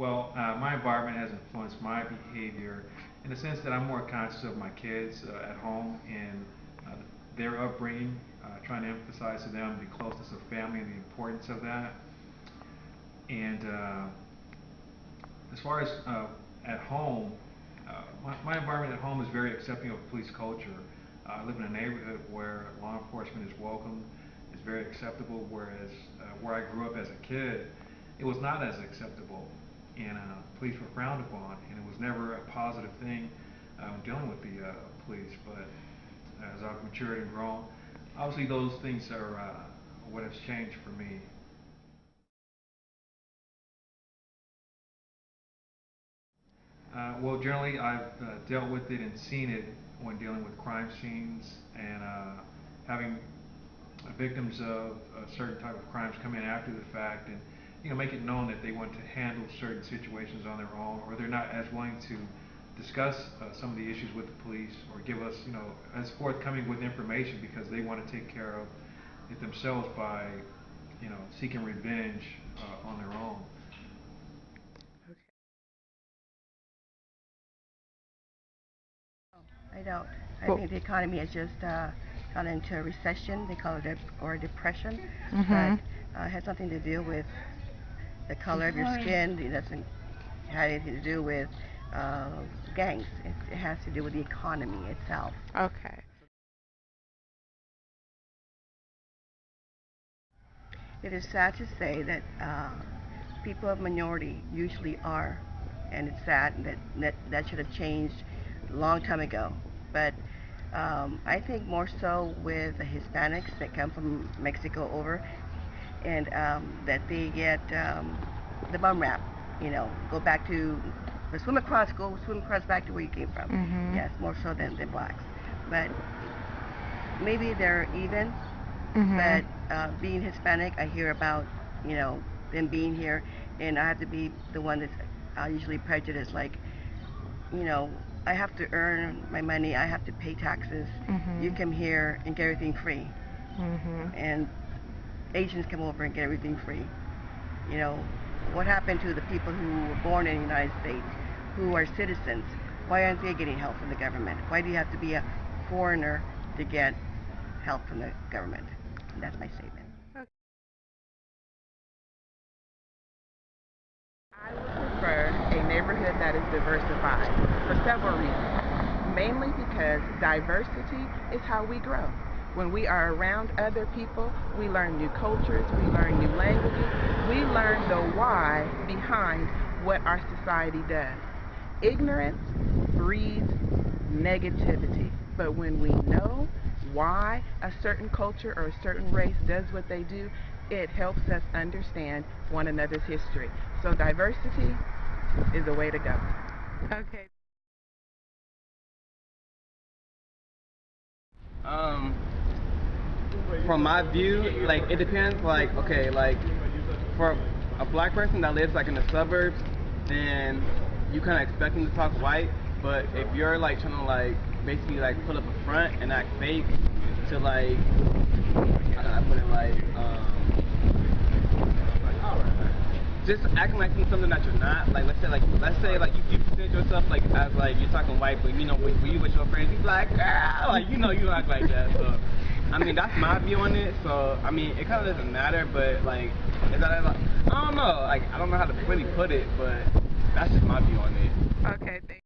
Well, my environment has influenced my behavior in the sense that I'm more conscious of my kids at home and uh, their upbringing, trying to emphasize to them the closeness of family and the importance of that. And as far as at home, my environment at home is very accepting of police culture. I live in a neighborhood where law enforcement is welcome, is very acceptable, whereas where I grew up as a kid, it was not as acceptable, and police were frowned upon, and it was never a positive thing dealing with the police. But as I've matured and grown, obviously those things are what has changed for me. Well, generally, I've dealt with it and seen it when dealing with crime scenes and having victims of certain type of crimes come in after the fact, and make it known that they want to handle certain situations on their own, or they're not as willing to discuss some of the issues with the police, or give us as forthcoming with information because they want to take care of it themselves by seeking revenge on their own. I don't. I Well, think the economy has just gone into a recession. They call it or depression, but mhm. it has something to do with the color of your skin. It doesn't have anything to do with uh, gangs. It has to do with the economy itself. Okay. It is sad to say that people of minority usually are, and it's sad that should have changed a long time ago. But I think more so with the Hispanics that come from Mexico over, and that they get the bum rap. Go back to go swim across back to where you came from. Mhm. Yes, more so than blacks. But maybe they're even, Mhm. but being Hispanic, I hear about them being here, and I have to be the one that's usually prejudiced. Like, you know, I have to earn my money. I have to pay taxes. You Mhm. come here and get everything free, Mhm. and Asians come over and get everything free. You know, what happened to the people who were born in the United States, who are citizens? Why aren't they getting help from the government? Why do you have to be a foreigner to get help from the government? And that's my statement. I would prefer a neighborhood that is diversified for several reasons. Mainly because diversity is how we grow. When we are around other people, we learn new cultures, we learn new languages, we learn the why behind what our society does. Ignorance breeds negativity, but when we know why a certain culture or a certain race does what they do, it helps us understand one another's history. So diversity is the way to go. Okay. Um, from my view, like it depends. Like okay, like for a black person that lives like in the suburbs, then you kind of expect them to talk white. But if you're like trying to like basically like put up a front and act fake to like, how can I put it like just acting like something that you're not. Like let's say you present yourself like as like you're talking white, but when you with your friends, you be like, girl, like you know you act like that. So I mean that's my view on it. So I mean it kind of doesn't matter, but like is that like I don't know, like I don't know how to really put it, but that's just my view on it. Okay. Thank